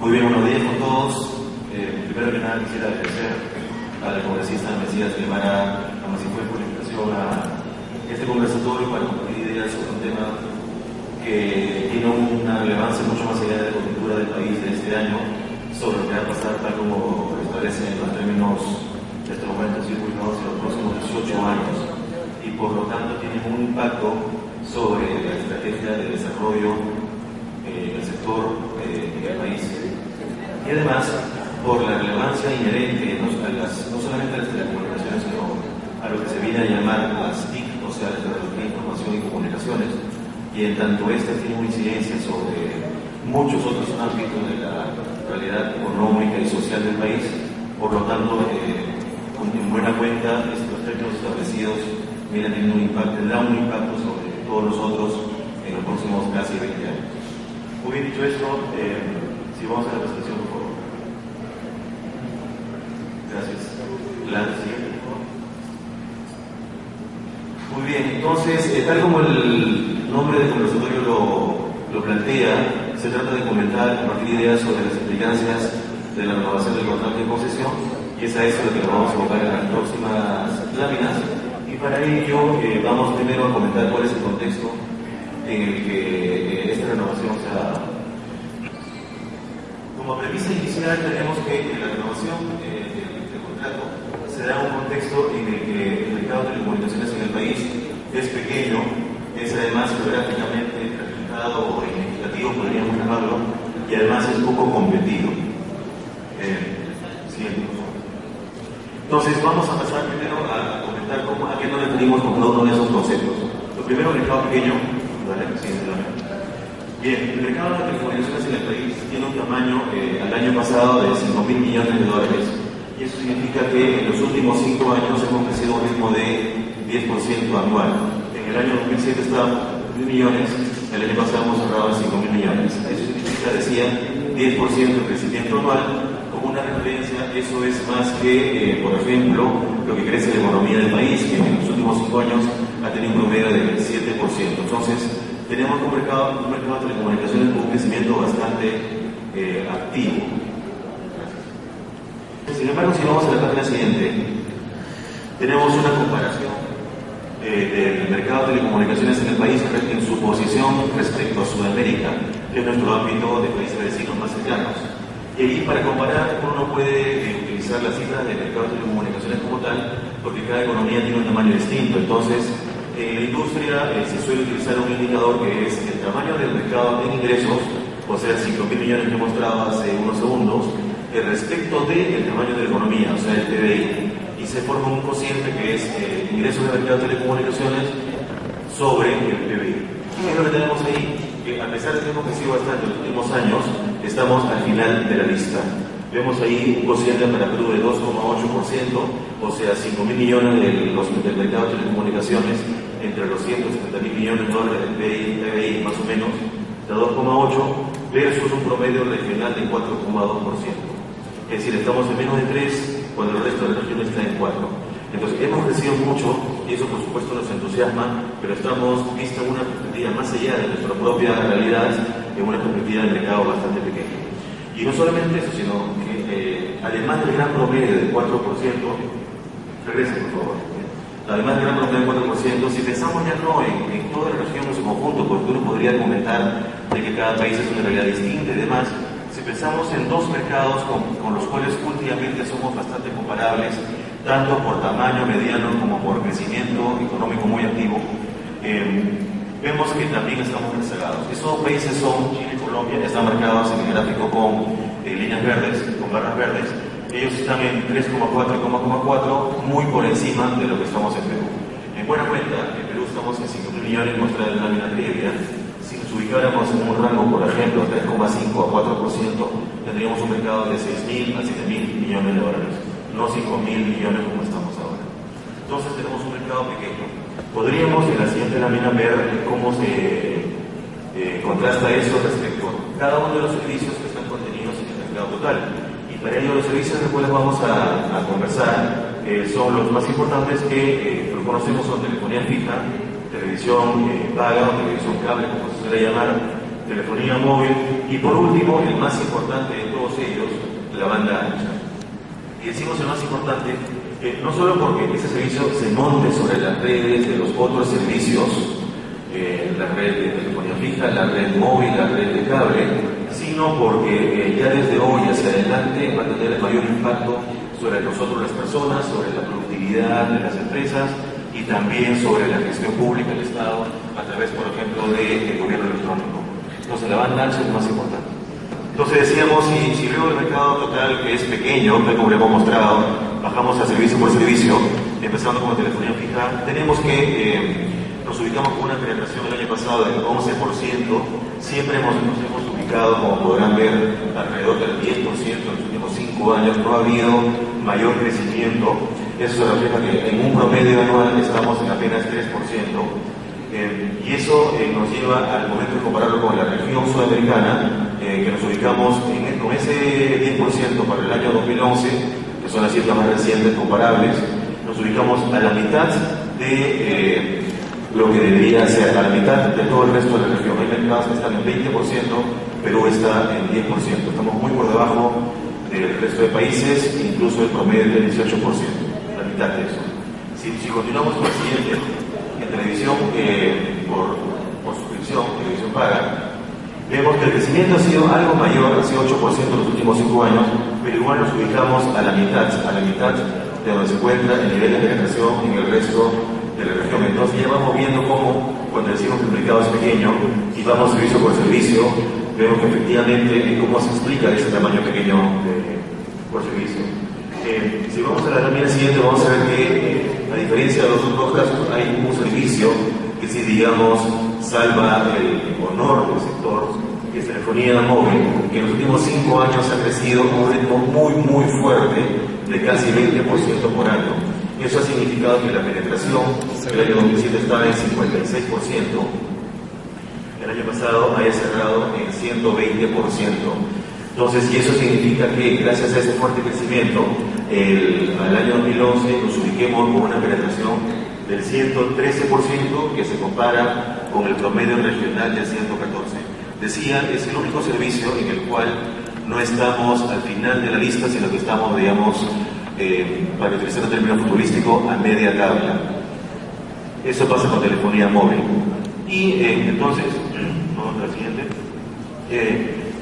Muy bien, buenos días con todos. Primero que nada quisiera agradecer al congresista Mesías Guevara Amasifue por la invitación a este conversatorio para compartir ideas sobre un tema que tiene una relevancia mucho más allá de la coyuntura del país de este año, sobre lo que va a pasar tal como lo establecen los términos de este momento circulados en los próximos 18 años, y por lo tanto tiene un impacto sobre la estrategia de desarrollo del sector del país. Y además, por la relevancia inherente no solamente a las telecomunicaciones, sino a lo que se viene a llamar las TIC, o sea, las tecnologías de información y comunicaciones, y en tanto esta tiene una incidencia sobre muchos otros ámbitos de la realidad económica y social del país. Por lo tanto, en buena cuenta, estos términos establecidos vienen teniendo un impacto, tendrán un impacto sobre todos nosotros en los próximos casi 20 años. Muy bien, dicho esto, si vamos a la presentación, por favor. Gracias. La siguiente, por favor. Muy bien, entonces, tal como el nombre del conversatorio lo plantea, se trata de comentar y compartir ideas sobre las implicancias de la renovación del contrato de concesión, y es a eso lo que nos vamos a enfocar en las próximas láminas. Y para ello vamos primero a comentar cuál es el contexto en el que esta renovación se ha dado. Como premisa inicial tenemos que la renovación del contrato se da en un contexto en el que el mercado de telecomunicaciones en el país es pequeño, es además geográficamente fragmentado o inequitativo, podríamos llamarlo, y además es poco competido. Siguiente, por favor. Entonces vamos a pasar primero a comentar a qué nos referimos con cada uno de esos conceptos. Lo primero, el mercado pequeño. ¿Vale? Siguiente. Bien, el mercado de telecomunicaciones en el país tiene un tamaño al año pasado de 5.000 millones de dólares, y eso significa que en los últimos 5 años hemos crecido a un ritmo de 10% anual. En el año 2007 estábamos en 1.000 millones, el año pasado hemos cerrado en 5.000 millones. Eso significa, decía, 10% de crecimiento anual. Como una referencia, eso es más que, por ejemplo, lo que crece la economía del país, que en los últimos 5 años ha tenido un promedio del 7%. Entonces, tenemos un mercado de telecomunicaciones con un crecimiento bastante activo. Sin embargo, si vamos a la página siguiente, tenemos una comparación del mercado de telecomunicaciones en el país en su posición respecto a Sudamérica, que es nuestro ámbito de países vecinos más cercanos. Y ahí, para comparar, uno no puede utilizar las cifras del mercado de telecomunicaciones como tal, porque cada economía tiene un tamaño distinto. Entonces, en la industria se suele utilizar un indicador que es el tamaño del mercado en ingresos, o sea, 5.000 millones que he mostrado hace unos segundos, respecto del tamaño de la economía, o sea, el PBI, y se forma un cociente que es ingresos del mercado de telecomunicaciones sobre el PBI. ¿Qué es lo que tenemos ahí? Que a pesar de que hemos crecido bastante en los últimos años, estamos al final de la lista. Vemos ahí un cociente para Perú de 2,8%, o sea, 5.000 millones del mercado de telecomunicaciones, entre los 170.000 millones de dólares del PBI, más o menos, de 2,8%, versus un promedio regional de 4,2%. Es decir, estamos en menos de 3, cuando el resto de la región está en 4. Entonces, hemos crecido mucho, y eso por supuesto nos entusiasma, pero estamos vistos en una perspectiva más allá de nuestra propia realidad, en una perspectiva de mercado bastante pequeña. Y no solamente eso, sino que además del gran promedio del 4%, regresen por favor, además del gran promedio del 4%, si pensamos ya no en toda la región en su conjunto, porque uno podría argumentar de que cada país es una realidad distinta y demás, si pensamos en dos mercados con los cuales últimamente somos bastante comparables, tanto por tamaño mediano como por crecimiento económico muy activo, vemos que también estamos rezagados. Esos países son Chile y Colombia, están marcados en el gráfico con líneas verdes, con barras verdes. Ellos están en 3,4 y 0,4, muy por encima de lo que estamos en Perú. En buena cuenta, en Perú estamos en 5.000 millones, muestra de la lámina previa. Si nos ubicáramos en un rango, por ejemplo, 3,5 a 4%, tendríamos un mercado de 6.000 a 7.000 millones de dólares, no 5.000 millones como estamos ahora. Entonces tenemos un mercado pequeño. Podríamos en la siguiente lámina ver cómo se contrasta eso respecto a cada uno de los servicios que están contenidos en el mercado total. Y para ello los servicios de los cuales vamos a conversar son los más importantes que conocemos, son telefonía fija, televisión paga o televisión cable, como se suele llamar, telefonía móvil y por último, el más importante de todos ellos, la banda ancha. Y decimos el más importante, no solo porque ese servicio se monte sobre las redes de los otros servicios, la red de telefonía fija, la red móvil, la red de cable, sino porque ya desde hoy hacia adelante va a tener el mayor impacto sobre nosotros las personas, sobre la productividad de las empresas y también sobre la gestión pública del Estado a través, por ejemplo, del gobierno electrónico. Entonces la banda ancha es lo más importante. Entonces decíamos, si luego el mercado total, que es pequeño, como le hemos mostrado, bajamos a servicio por servicio, empezando con la telefonía fija, tenemos que nos ubicamos con una penetración el año pasado del 11%, siempre nos hemos ubicado, como podrán ver, alrededor del 10% en los últimos 5 años, no ha habido mayor crecimiento, eso se refleja que en un promedio anual estamos en apenas 3%, y eso nos lleva al momento de compararlo con la región sudamericana, que nos ubicamos con ese 10% para el año 2011, que son las cifras más recientes comparables, nos ubicamos a la mitad de lo que debería ser, a la mitad de todo el resto de la región. Hay mercados que están en 20%, Perú está en 10%. Estamos muy por debajo del resto de países, incluso el promedio del 18%, la mitad de eso. Si continuamos con el siguiente, en televisión por suscripción, televisión paga, vemos que el crecimiento ha sido algo mayor, ha sido 8% en los últimos 5 años, pero igual nos ubicamos a la mitad de donde se encuentra el nivel de penetración en el resto de la región. Entonces ya vamos viendo cómo, cuando decimos que el mercado es pequeño y vamos servicio por servicio, vemos que efectivamente cómo se explica ese tamaño pequeño por servicio. Si vamos a la lámina siguiente, vamos a ver que a diferencia de los otros casos, hay un servicio que si digamos salva el honor del sector, que es telefonía móvil, que en los últimos 5 años ha crecido a un ritmo muy fuerte de casi 20% por año. Eso ha significado que la penetración el año 2007 estaba en 56%, el año pasado haya cerrado en 120%. Entonces, y eso significa que gracias a ese fuerte crecimiento, al año 2011 nos ubiquemos con una penetración del 113%, que se compara con el promedio regional del 114%. Decía, es el único servicio en el cual no estamos al final de la lista, sino que estamos, digamos, para utilizar el término futbolístico, a media tabla. Eso pasa con telefonía móvil. Y entonces, vamos a la siguiente.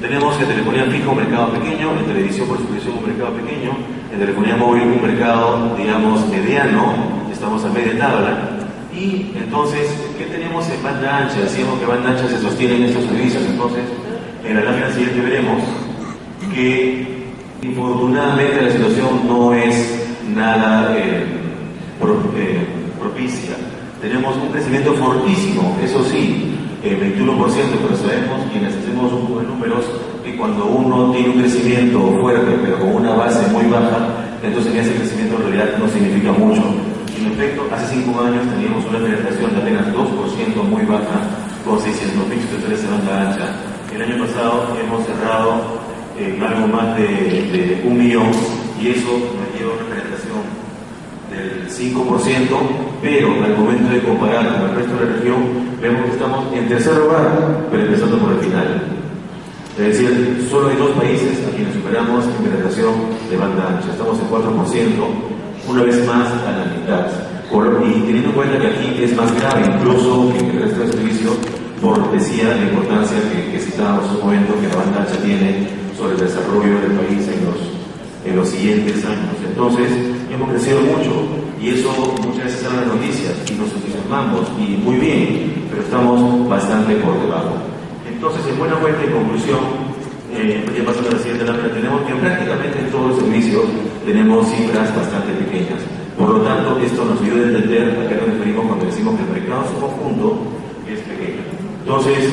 Tenemos en telefonía fija un mercado pequeño, en televisión por suscripción un mercado pequeño, en telefonía móvil un mercado, digamos, mediano, estamos a media tabla. Y entonces, ¿qué tenemos en banda ancha? Decíamos que banda ancha se sostiene en estos servicios. Entonces, en la lámina siguiente veremos que infortunadamente la situación no es nada propicia. Tenemos un crecimiento fortísimo, eso sí, 21%, pero sabemos quienes hacemos un poco de números que cuando uno tiene un crecimiento fuerte pero con una base muy baja, entonces ese crecimiento en realidad no significa mucho. En efecto, hace 5 años teníamos una penetración de apenas 2% muy baja, con 600.000 suscriptores en banda ancha. El año pasado hemos cerrado algo más de 1 millón, y eso nos lleva a una penetración del 5%, pero al momento de comparar con el resto de la región, vemos que estamos en tercer lugar, pero empezando por el final. Es decir, solo hay 2 países a quienes superamos en penetración de banda ancha. Estamos en 4%, una vez más a la mitad. Y teniendo en cuenta que aquí es más grave incluso que en el resto del servicio, por decía la importancia que citábamos en un momento que la banda ancha tiene sobre el desarrollo del país en los siguientes años. Entonces, hemos crecido mucho y eso muchas veces sale en las noticias y nos entusiasmamos y muy bien, pero estamos bastante por debajo. Entonces, en buena cuenta y conclusión, ya pasando a la siguiente lámina, tenemos que prácticamente en todos los servicios tenemos cifras bastante pequeñas. Por lo tanto, esto nos ayuda a entender a qué nos referimos cuando decimos que el mercado en su conjunto es pequeño. Entonces,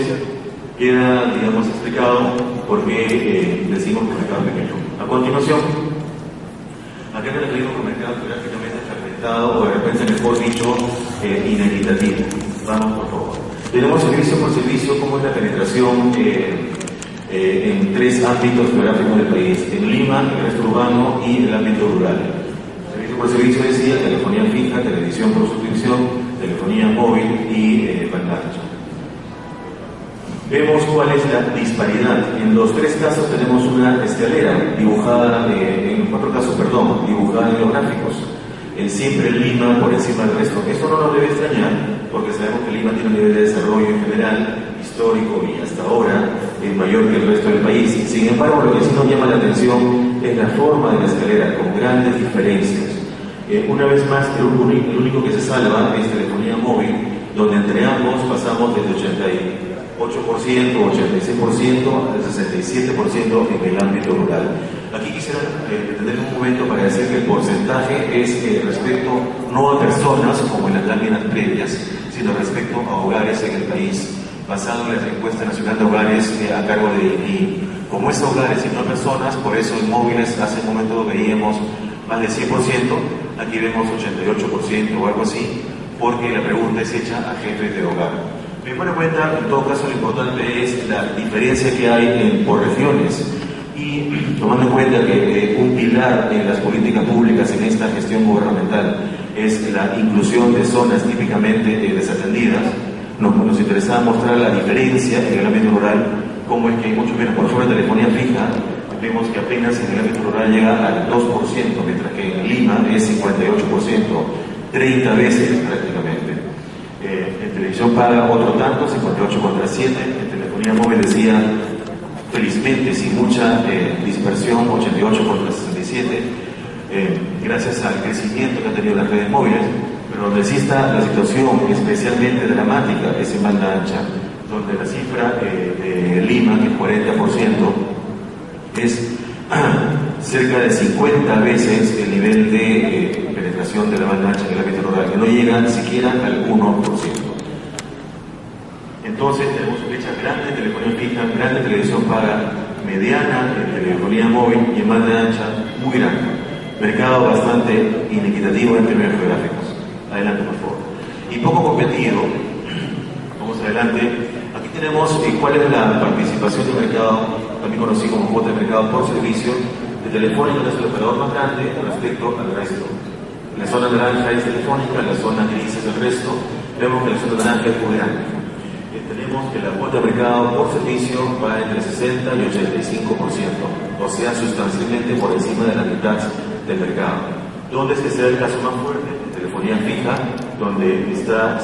queda, digamos, explicado por qué decimos que el mercado es pequeño. A continuación, ¿a qué nos referimos con mercado geográficamente fragmentado o de repente, mejor dicho, inequitativo? Vamos, por favor. Tenemos servicio por servicio, como es la penetración en 3 ámbitos geográficos del país: en Lima, el resto urbano y el ámbito rural. Servicio por servicio decía telefonía fija, televisión por suscripción, telefonía móvil y banda ancha. Vemos cuál es la disparidad. En los tres casos tenemos una escalera dibujada, en cuatro casos, perdón, dibujada en los gráficos. Siempre Lima por encima del resto. Esto no nos debe extrañar, porque sabemos que Lima tiene un nivel de desarrollo en general, histórico y hasta ahora mayor que el resto del país. Sin embargo, lo que sí nos llama la atención es la forma de la escalera, con grandes diferencias. Una vez más, el único que se salva es telefonía móvil, donde entre ambos pasamos del 88%, 86% al 67% en el ámbito rural. Aquí quisiera detener un momento para decir que el porcentaje es respecto no a personas como en las láminas previas, sino respecto a hogares en el país, basado en la encuesta nacional de hogares a cargo de INEGI. Como es hogares y no personas, por eso en móviles hace un momento veíamos más del 100%, aquí vemos 88% o algo así, porque la pregunta es hecha a jefes de hogar. Me buena cuenta, en todo caso, lo importante es la diferencia que hay por regiones y tomando en cuenta que un pilar en las políticas públicas en esta gestión gubernamental es la inclusión de zonas típicamente desatendidas, nos interesaba mostrar la diferencia en el ámbito rural, como es que hay mucho menos, por ejemplo, en telefonía fija, vemos que apenas en el ámbito rural llega al 2%, mientras que en Lima es 58%, 30 veces prácticamente. En televisión paga otro tanto, 58 contra 7, en telefonía móvil decía, felizmente, sin mucha dispersión, 88 contra 67, gracias al crecimiento que han tenido las redes móviles, pero donde sí está la situación especialmente dramática es en banda ancha, donde la cifra de Lima, que es 40%, es cerca de 50 veces el nivel de penetración de la banda ancha en el ámbito rural, que no llega siquiera al 1%. Entonces tenemos brecha grande de telefonía fija, grande de televisión paga, mediana de telefonía móvil y en banda ancha muy grande. Mercado bastante inequitativo en términos geográficos. Adelante, por favor. Y poco competido. Vamos adelante. Aquí tenemos cuál es la participación de mercado, también conocido como cuota de mercado por servicio, de Telefónica, que es el operador más grande respecto al resto. La zona naranja es Telefónica, la zona gris es el resto. Vemos que la zona naranja es muy grande. Tenemos que la cuota de mercado por servicio va entre 60 y 85%, o sea, sustancialmente por encima de la mitad del mercado. ¿Dónde es que será el caso más fuerte? En telefonía fija, donde está,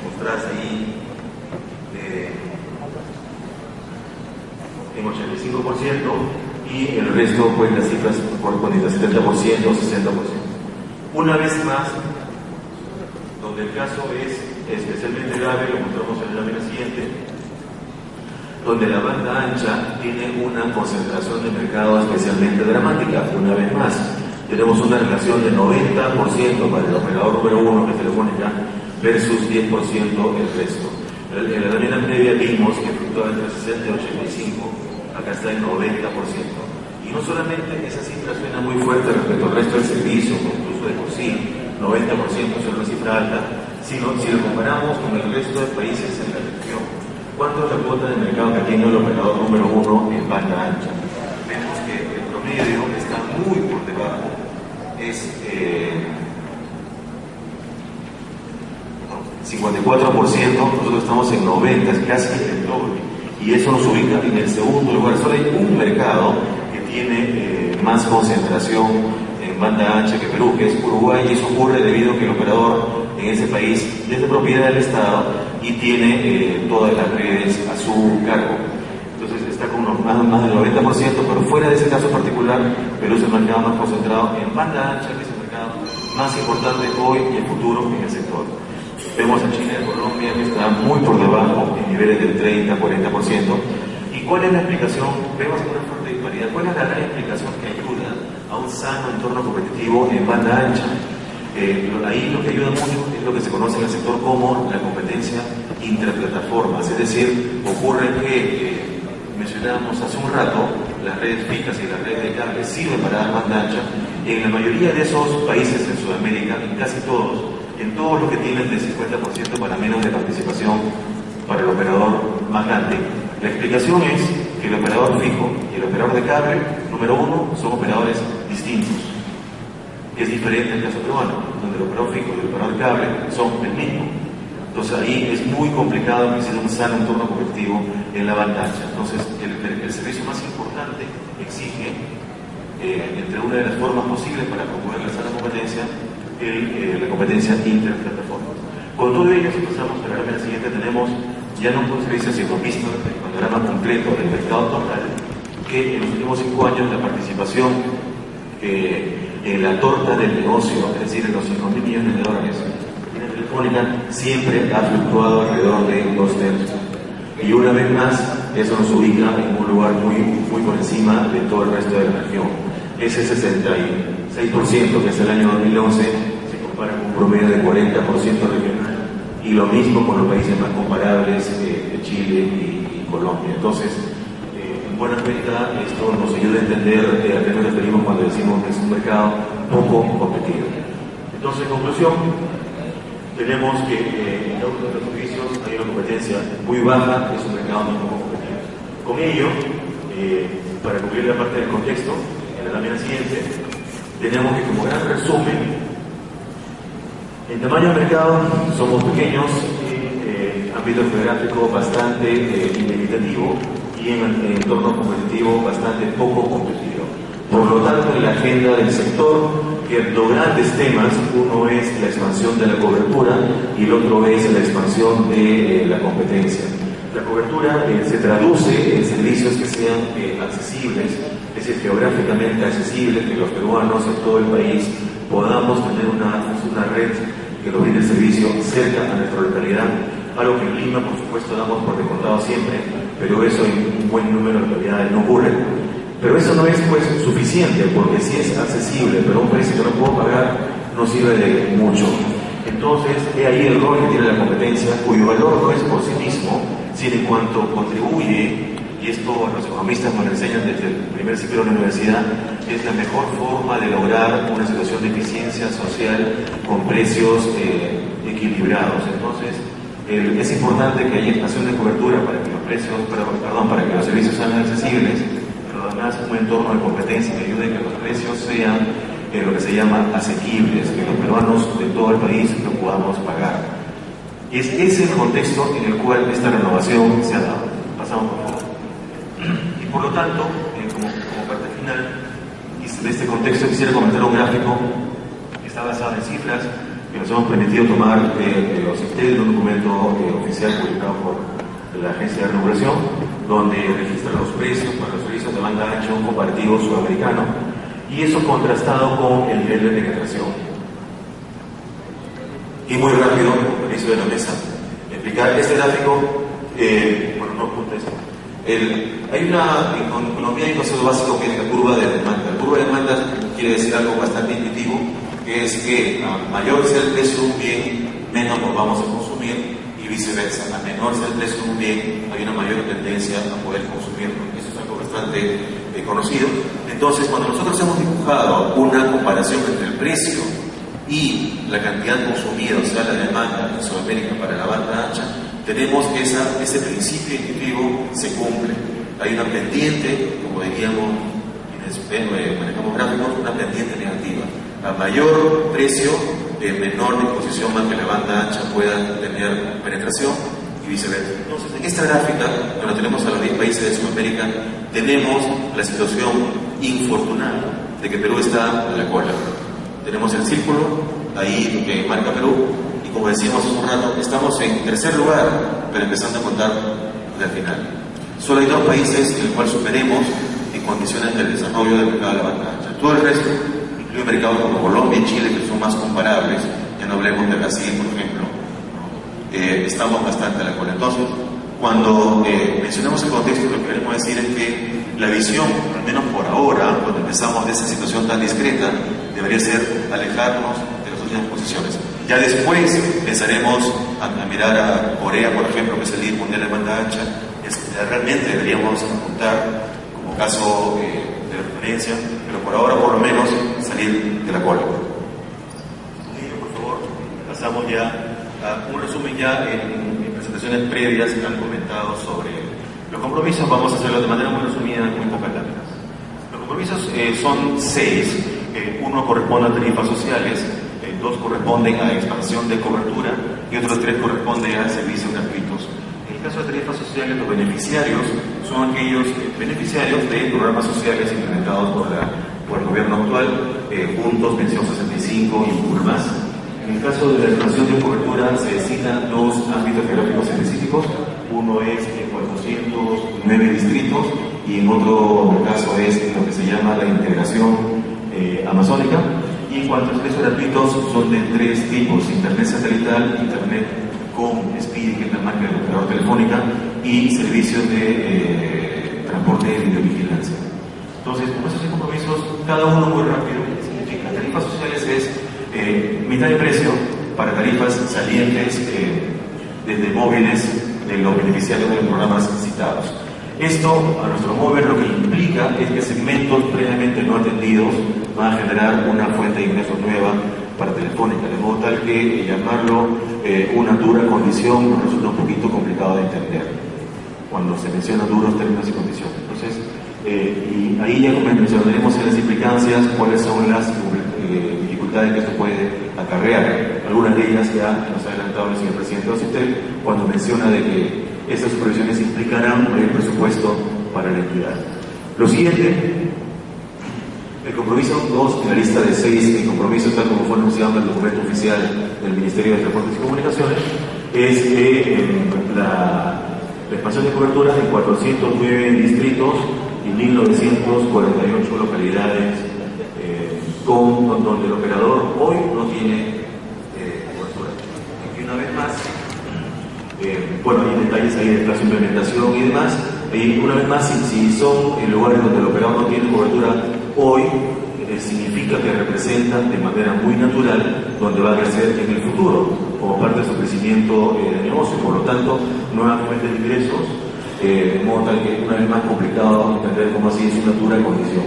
mostrarse ahí en 85% y el resto, pues las cifras corresponden a 70% o 60%. Una vez más, donde el caso es especialmente grave, lo mostramos en la lámina siguiente, donde la banda ancha tiene una concentración de mercado especialmente dramática. Una vez más, tenemos una relación de 90% para el operador número 1, que es Telefónica, versus 10% el resto. En la lámina previa vimos que fluctuaba entre 60 y 85, acá está el 90%. Y no solamente esa cifra suena muy fuerte respecto al resto del servicio, incluso de por sí, 90% es una cifra alta, sino si lo comparamos con el resto de países en la región. ¿Cuánto es la cuota de mercado que tiene el operador número 1 en banda ancha? Vemos que el promedio está muy por debajo, es 54%, nosotros estamos en 90%, es casi el doble, y eso nos ubica en el segundo lugar. Solo hay un mercado que tiene más concentración en banda ancha que Perú, que es Uruguay, y eso ocurre debido a que el operador en ese país es de propiedad del Estado y tiene todas las redes a su cargo. Entonces está con más del 90%, pero fuera de ese caso particular, Perú es el mercado más concentrado en banda ancha, que es el mercado más importante hoy y en futuro en el sector. Vemos a China y a Colombia, que está muy por debajo, en niveles del 30-40%. ¿Y cuál es la explicación? Vemos una fuerte disparidad. ¿Cuál es la gran explicación que ayuda a un sano entorno competitivo en banda ancha? Ahí lo que ayuda mucho es lo que se conoce en el sector como la competencia interplataformas, es decir, ocurre que mencionábamos hace un rato, las redes fijas y las redes de cable sirven para dar banda ancha. En la mayoría de esos países en Sudamérica, en casi todos, en todos los que tienen del 50% para menos de participación para el operador más grande, la explicación es que el operador fijo y el operador de cable, número 1, son operadores distintos. Es diferente en el caso peruano, donde el operador fijo y el operador de cable son el mismo. Entonces ahí es muy complicado que exista un sano entorno competitivo en la banda ancha. Entonces el servicio más importante exige, entre una de las formas posibles para promover la sana competencia, la competencia interplataforma. Con todo ello, si pasamos a la lámina siguiente, tenemos ya no un servicio, sino visto el panorama completo del mercado total, que en los últimos 5 años la participación en la torta del negocio, es decir, en los 5.000 millones de dólares, en Telefónica siempre ha fluctuado alrededor de 2/3. Y una vez más, eso nos ubica en un lugar muy por encima de todo el resto de la región. Ese 66%, que es el año 2011, se compara con un promedio de 40% regional, y lo mismo con los países más comparables de Chile y Colombia. Entonces, en buena cuenta, esto nos ayuda a entender a qué nos referimos cuando decimos que es un mercado poco competido. Entonces, en conclusión, tenemos que en los servicios hay una competencia muy baja, es un mercado muy poco competitivo. Con ello, para cubrir la parte del contexto, en la lámina siguiente, tenemos que, como gran resumen, en tamaño de mercado somos pequeños, en ámbito geográfico bastante limitativo y en entorno competitivo bastante poco competitivo. Por lo tanto, en la agenda del sector, dos grandes temas, uno es la expansión de la cobertura y el otro es la expansión de la competencia. La cobertura se traduce en servicios que sean accesibles, es decir, geográficamente accesibles, que los peruanos en todo el país podamos tener una red que nos brinde el servicio cerca a nuestra localidad, algo que en Lima, por supuesto, damos por descontado siempre, pero eso en un buen número de localidades no ocurre. Pero eso no es pues suficiente, porque si es accesible, pero un precio que no puedo pagar, no sirve de mucho. Entonces, he ahí el rol que tiene la competencia, cuyo valor no es por sí mismo, sino en cuanto contribuye, y esto los economistas nos lo enseñan desde el primer ciclo de la universidad, es la mejor forma de lograr una situación de eficiencia social con precios equilibrados. Entonces, es importante que haya estación de cobertura para que los precios, para que los servicios sean accesibles, pero además un entorno de competencia que ayude a que los precios sean lo que se llama asequibles, que los peruanos de todo el país lo podamos pagar. Es ese el contexto en el cual esta renovación se ha dado. Pasamos por favor. Y por lo tanto, como parte final de este contexto, quisiera comentar un gráfico que está basado en cifras que nos hemos permitido tomar de los CIFTED, de un documento oficial publicado por la Agencia de Regulación, donde registra los precios para los servicios de banda ancha en un comparativo sudamericano, y eso contrastado con el nivel de penetración. Y muy rápido, con permiso de la mesa, explicar este gráfico, bueno, no apunta esto. En economía hay un concepto básico que es la curva de demanda. La curva de demanda quiere decir algo bastante intuitivo, que es que a mayor sea el precio de un bien, menos lo vamos a consumir, y viceversa. A menor sea el precio de un bien, hay una mayor tendencia a poder consumirlo. Eso es algo bastante conocido. Entonces, cuando nosotros hemos dibujado una comparación entre el precio y la cantidad consumida, o sea, la demanda en Sudamérica para la banda ancha, tenemos que ese principio intuitivo se cumple. Hay una pendiente, como diríamos quienes manejamos gráficos, una pendiente negativa. A mayor precio, menor disposición más que la banda ancha pueda tener penetración y viceversa. Entonces, en esta gráfica, donde tenemos a los 10 países de Sudamérica, tenemos la situación infortunada de que Perú está a la cola. Tenemos el círculo ahí que marca Perú, y como decíamos hace un rato, estamos en tercer lugar, pero empezando a contar del final. Solo hay 2 países en los cuales superemos en condiciones del desarrollo del mercado de la banda ancha. Todo el resto, incluye mercados como Colombia y Chile, que son más comparables, ya no hablemos de Brasil, por ejemplo, estamos bastante a la cola. Entonces, cuando mencionamos el contexto, lo que queremos decir es que la visión, al menos por ahora, cuando empezamos de esa situación tan discreta, debería ser alejarnos de las últimas posiciones. Ya después pensaremos a mirar a Corea, por ejemplo, que es el líder mundial de banda ancha. Realmente deberíamos apuntar como caso de referencia, pero por ahora, por lo menos, salir de la cola. Por favor, pasamos ya a un resumen ya en presentaciones previas que han comentado sobre los compromisos. Vamos a hacerlo de manera muy resumida, en muy pocas láminas. Los compromisos son 6. Uno corresponde a tarifas sociales, 2 corresponden a expansión de cobertura y otros 3 corresponden a servicios gratuitos. En el caso de tarifas sociales, los beneficiarios son aquellos beneficiarios de programas sociales implementados por el gobierno actual, Juntos, Pensión 65 y un más. En el caso de la expansión de cobertura se designan 2 ámbitos geográficos específicos. Uno es en 409 distritos y en otro caso es lo que se llama la integración amazónica. Y en cuanto a servicios gratuitos, son de 3 tipos: internet satelital, internet con SPID, que es la marca del operador telefónica, y servicios de transporte de videovigilancia. Entonces, como esos 6 compromisos, cada uno muy rápido, ¿qué significa? Tarifas sociales es mitad de precio para tarifas salientes desde móviles de los beneficiarios de los programas citados. Esto, a nuestro mover, lo que implica es que segmentos previamente no atendidos van a generar una fuente de ingresos nueva para Telefónica, de modo tal que llamarlo una dura condición nos resulta un poquito complicado de entender cuando se menciona duros términos y condiciones. Entonces, y ahí ya mencionaremos en las implicancias cuáles son las dificultades que esto puede acarrear. Algunas de ellas ya nos ha adelantado el señor presidente Ociptel cuando menciona de que estas supervisiones implicarán un presupuesto para la entidad. Lo siguiente, el compromiso 2 en la lista de 6 compromisos, tal como fue anunciado en el documento oficial del Ministerio de Transportes y Comunicaciones, es la expansión de cobertura en 409 distritos y 1948 localidades donde el operador hoy no tiene cobertura. Y una vez más, bueno, hay detalles ahí de plazo de implementación y demás, y una vez más, si son en lugares donde el operador no tiene cobertura hoy, significa que representan de manera muy natural donde va a crecer en el futuro, como parte de su crecimiento de negocio. Por lo tanto, nuevas fuentes de ingresos, de modo tal que una vez más complicado entender cómo así es una dura condición.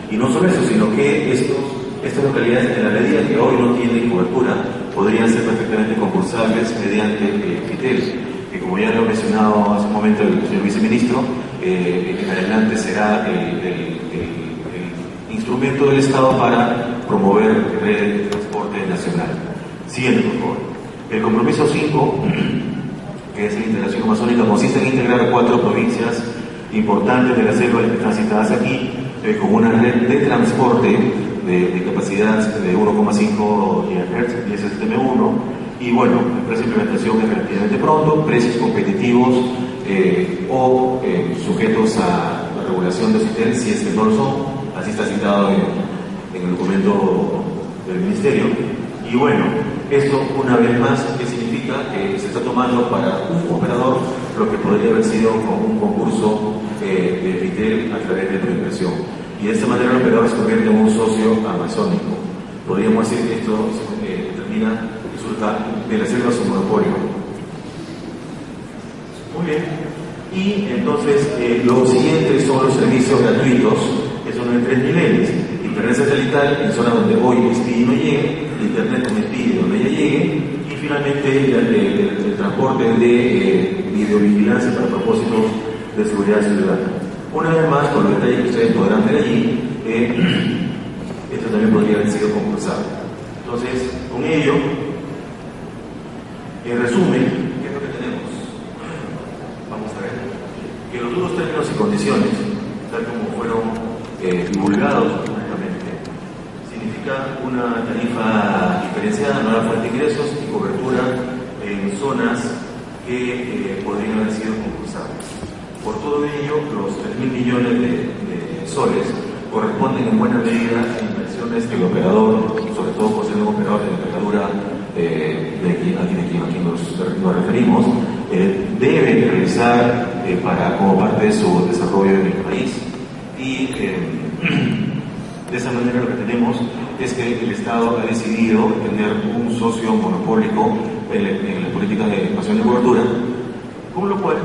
Y no solo eso, sino que estas localidades, en la medida que hoy no tienen cobertura, podrían ser perfectamente concursables mediante criterios, que como ya lo ha mencionado hace un momento el señor viceministro, en adelante será el instrumento del Estado para promover redes de transporte nacional. Siguiente, por favor. El compromiso 5, que es la integración amazónica, consiste en integrar 4 provincias importantes de la selva que están citadas aquí, con una red de transporte de capacidad de 1,5 GHz, y es el TM1, y bueno, el precio de implementación es relativamente pronto, precios competitivos o sujetos a la regulación de Ociptel, si es que no lo son, así está citado en el documento del Ministerio. Y bueno, esto una vez más, ¿qué significa? Que se está tomando para un operador lo que podría haber sido como un concurso de retail a través de preinversión. Y de esta manera el operador se convierte en un socio amazónico. Podríamos decir que esto resulta de la selva su monopolio. Muy bien. Y entonces lo siguiente son los servicios gratuitos, que son en 3 niveles. Internet satelital en zonas donde hoy SPID no llegue, internet con SPID donde ella llegue, y finalmente el transporte de videovigilancia para propósitos de seguridad ciudadana. Una vez más, con los detalles que ustedes podrán ver allí, esto también podría haber sido concursado. Entonces, con ello, en resumen, ¿qué es lo que tenemos? Vamos a ver que los duros términos y condiciones, tal como fueron divulgados públicamente, significa una tarifa diferenciada, nueva fuente de ingresos y cobertura en zonas que podrían haber sido concursadas. Por todo ello, los 3.000 millones de soles corresponden en buena medida a inversiones que el operador, sobre todo por ser un operador de envergadura de aquí nos referimos, debe realizar como parte de su desarrollo en el país. Y de esa manera lo que tenemos es que el Estado ha decidido tener un socio monopólico en las políticas de expansión de cobertura, con lo cual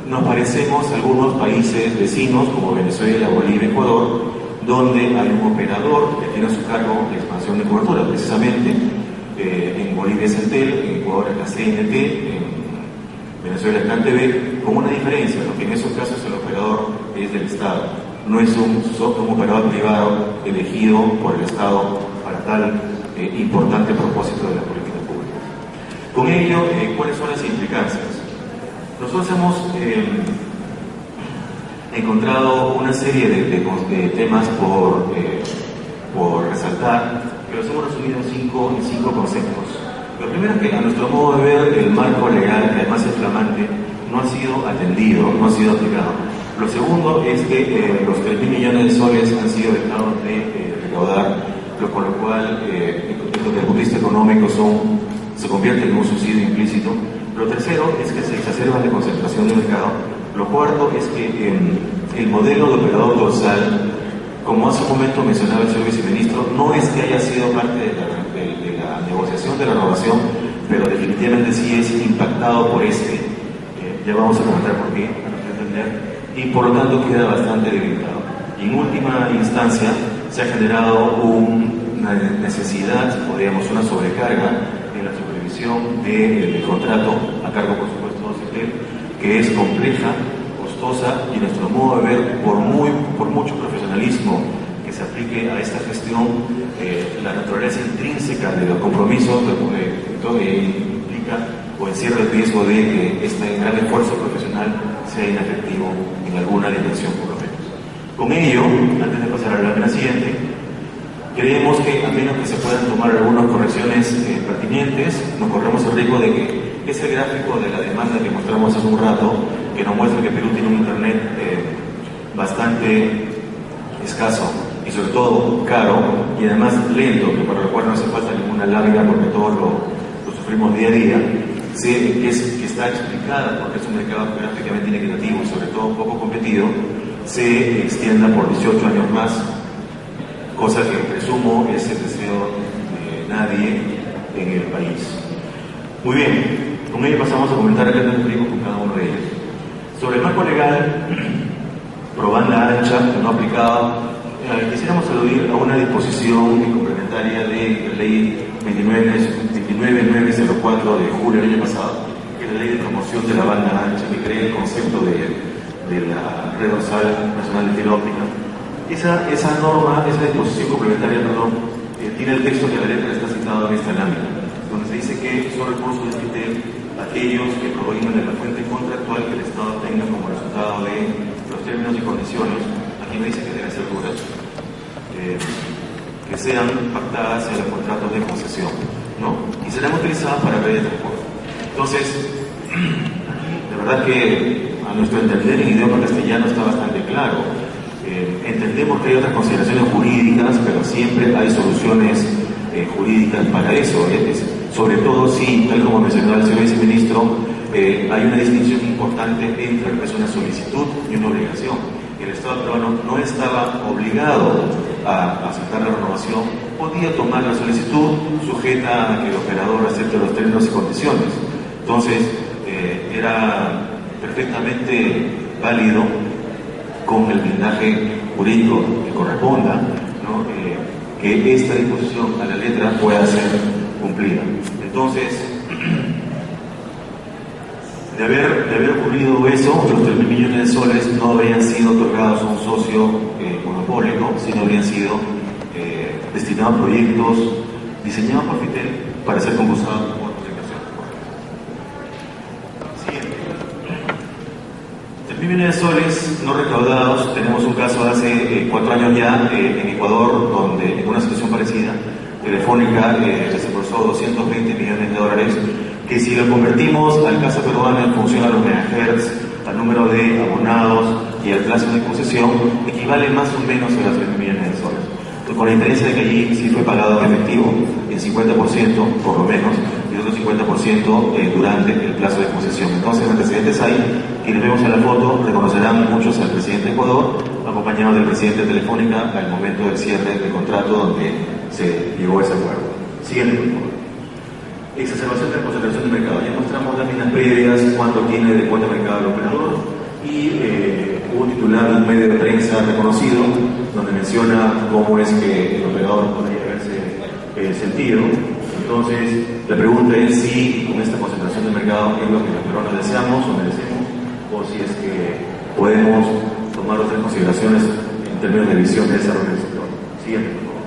nos parecemos a algunos países vecinos como Venezuela, Bolivia, Ecuador, donde hay un operador que tiene a su cargo la expansión de cobertura. Precisamente en Bolivia es Entel, en Ecuador es la CNT, en Venezuela es CanTV, con una diferencia, porque en esos casos el operador es del Estado, no es un operador privado elegido por el Estado para tal importante propósito de la política pública. Con ello, ¿cuáles son las implicancias? Nosotros hemos encontrado una serie de temas por resaltar, que los hemos resumido en cinco conceptos. Lo primero es que, a nuestro modo de ver, el marco legal, que además es flamante, no ha sido atendido, no ha sido aplicado. Lo segundo es que los 3.000 millones de soles han sido dejados de recaudar, con lo cual, desde el punto de vista económico, se convierte en un subsidio implícito. Lo tercero es que se exacerba la concentración del mercado. Lo cuarto es que el modelo de operador dorsal, como hace un momento mencionaba el señor viceministro, no es que haya sido parte de la negociación de la renovación, pero definitivamente sí es impactado por ya vamos a comentar por qué, para entender, y por lo tanto queda bastante debilitado. Y en última instancia se ha generado una necesidad, podríamos, una sobrecarga en la supervisión del contrato a cargo, por supuesto, de CETEL, que es compleja, costosa, y nuestro modo de ver, por mucho profesionalismo que se aplique a esta gestión, la naturaleza intrínseca de los compromisos implica o encierra el riesgo de que este gran esfuerzo profesional sea inefectivo en alguna dimensión, por lo menos. Con ello, antes de pasar a la lámina siguiente, creemos que, a menos que se puedan tomar algunas correcciones pertinentes, nos corremos el riesgo de que ese gráfico de la demanda que mostramos hace un rato, que nos muestra que Perú tiene un internet bastante escaso y sobre todo caro y además lento, que para lo cual no hace falta ninguna larga porque todos lo sufrimos día a día, que está explicada porque es un mercado prácticamente inequitativo y sobre todo poco competido, se extienda por 18 años más, cosa que presumo es el deseo de nadie en el país. Muy bien, con ello pasamos a comentar acá en el con cada uno de ellos. Sobre el marco legal, pro banda ancha, no aplicada, quisiéramos aludir a una disposición complementaria de la ley 29904 de julio del año pasado, que es la ley de promoción de la banda ancha, que crea el concepto de la red dorsal nacional de fibra óptica. Esa norma, esa disposición complementaria, tiene el texto que la letra está citado en esta lámina, donde se dice que son recursos de CITEL aquellos que provengan de la fuente contractual que el Estado tenga como resultado de los términos y condiciones. Aquí me dice que deben ser duras, que sean pactadas en los contratos de concesión, ¿no? Y serán utilizadas para redes de transporte. Entonces, aquí, de verdad que a nuestro entender en idioma castellano está bastante claro. Entendemos que hay otras consideraciones jurídicas, pero siempre hay soluciones jurídicas para eso. Sobre todo si, tal como mencionaba el señor viceministro, hay una distinción importante entre lo que es una solicitud y una obligación. El Estado peruano no estaba obligado a aceptar la renovación, podía tomar la solicitud sujeta a que el operador acepte los términos y condiciones. Entonces, era perfectamente válido, con el blindaje jurídico que corresponda, ¿no? Que esta disposición a la letra pueda ser cumplida. Entonces, de haber ocurrido eso, los 3.000 millones de soles no habrían sido otorgados a un socio monopólico, sino habrían sido destinados a proyectos diseñados por FITEL para ser concursados por publicación. Siguiente. 3.000 millones de soles no recaudados. Tenemos un caso de hace 4 años ya en Ecuador, donde en una situación parecida, Telefónica desembolsó 220 millones de dólares, que si lo convertimos al caso peruano en función a los megahertz, al número de abonados y al plazo de concesión, equivale más o menos a los 3.000 millones de soles. Con la diferencia de que allí sí fue pagado en efectivo, el 50% por lo menos, y el otro 50% durante el plazo de concesión. Entonces, antecedentes hay, quienes vemos en la foto reconocerán muchos al presidente de Ecuador, acompañado del presidente de Telefónica al momento del cierre del contrato donde se llegó a ese acuerdo. Siguiente, por favor. Exacerbación de la concentración de mercado. Ya mostramos láminas previas, cuánto tiene de cuota de mercado el operador, y hubo un titular de un medio de prensa reconocido donde menciona cómo es que el operador podría haberse sentido. Entonces, la pregunta es si con esta concentración de mercado es lo que los peruanos deseamos o merecemos, o si es que podemos tomar otras consideraciones en términos de visión de desarrollo del sector. Siguiente, por favor.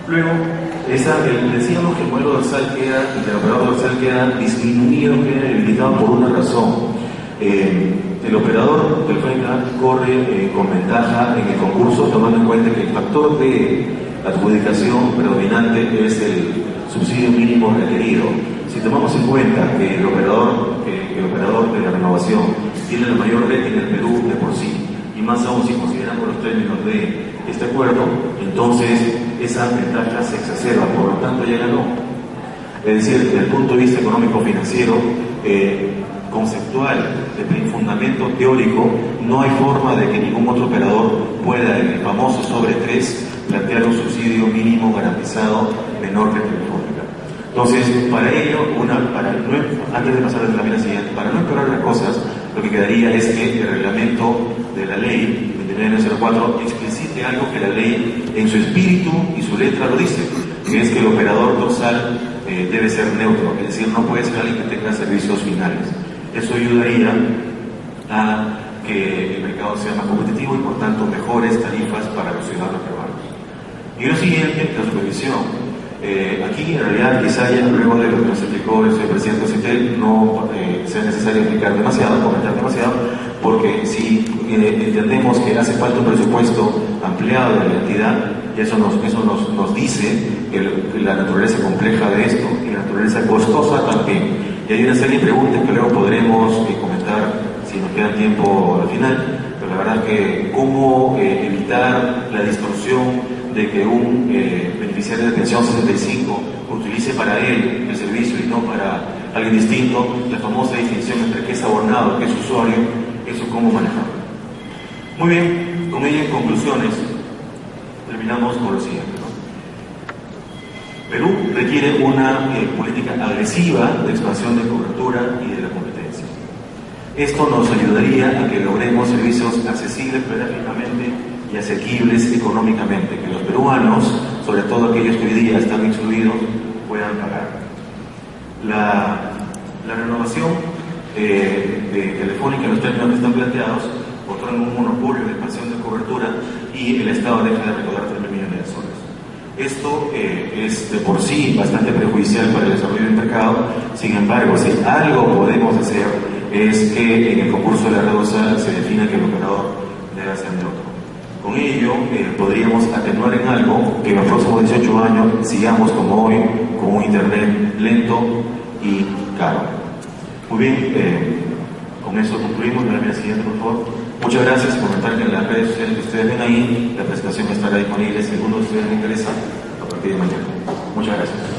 Luego, Decíamos que el modelo dorsal el operador dorsal queda disminuido, queda debilitado por una razón. El operador telefónica corre con ventaja en el concurso, tomando en cuenta que el factor de adjudicación predominante es el subsidio mínimo requerido. Si tomamos en cuenta que el operador de la renovación tiene la mayor red en el Perú de por sí, y más aún si consideramos los términos de este acuerdo, entonces esa ventaja se exacerba, por lo tanto ya ganó. Es decir, desde el punto de vista económico-financiero, conceptual, de fundamento teórico, no hay forma de que ningún otro operador pueda, en el famoso sobre 3, plantear un subsidio mínimo garantizado menor que Telefónica. Entonces, para ello, antes de pasar a la lámina siguiente, para no empeorar las cosas, lo que quedaría es que el reglamento de la ley 2904 explicite algo que la ley en su espíritu y su letra lo dice, que es que el operador dorsal debe ser neutro, es decir, no puede ser alguien que tenga servicios finales. Eso ayudaría a que el mercado sea más competitivo y por tanto mejores tarifas para los ciudadanos peruanos. Y lo siguiente, la supervisión. Aquí en realidad quizá ya luego de lo que nos explicó el señor presidente de CITEL no sea necesario explicar demasiado, comentar demasiado, porque si entendemos que hace falta un presupuesto ampliado de la entidad, y eso nos dice que la naturaleza compleja de esto y la naturaleza costosa también. Y hay una serie de preguntas que luego podremos comentar si nos queda tiempo al final, pero la verdad que cómo evitar la distorsión de que un beneficiario de pensión 65 utilice para él el servicio y no para alguien distinto, la famosa distinción entre qué es abonado, qué es usuario, eso cómo manejarlo. Muy bien, con ello en conclusiones, terminamos con lo siguiente, ¿no? Perú requiere una política agresiva de expansión de cobertura y de la competencia. Esto nos ayudaría a que logremos servicios accesibles geográficamente y asequibles económicamente, que los peruanos, sobre todo aquellos que hoy día están excluidos, puedan pagar. La renovación de Telefónica en los términos que están planteados otorga un monopolio de expansión de cobertura y el Estado deja de recaudar 3.000 millones de soles. Esto es de por sí bastante perjudicial para el desarrollo del mercado. Sin embargo, si algo podemos hacer es que en el concurso de la red dorsal se defina que el operador debe ser neutro. Con ello podríamos atenuar en algo que en los próximos 18 años sigamos como hoy, con un internet lento y caro. Muy bien, con eso concluimos. La siguiente, por favor. Muchas gracias. Comentar que en las redes sociales que ustedes ven ahí, la presentación estará disponible si alguno de ustedes le interesa a partir de mañana. Muchas gracias.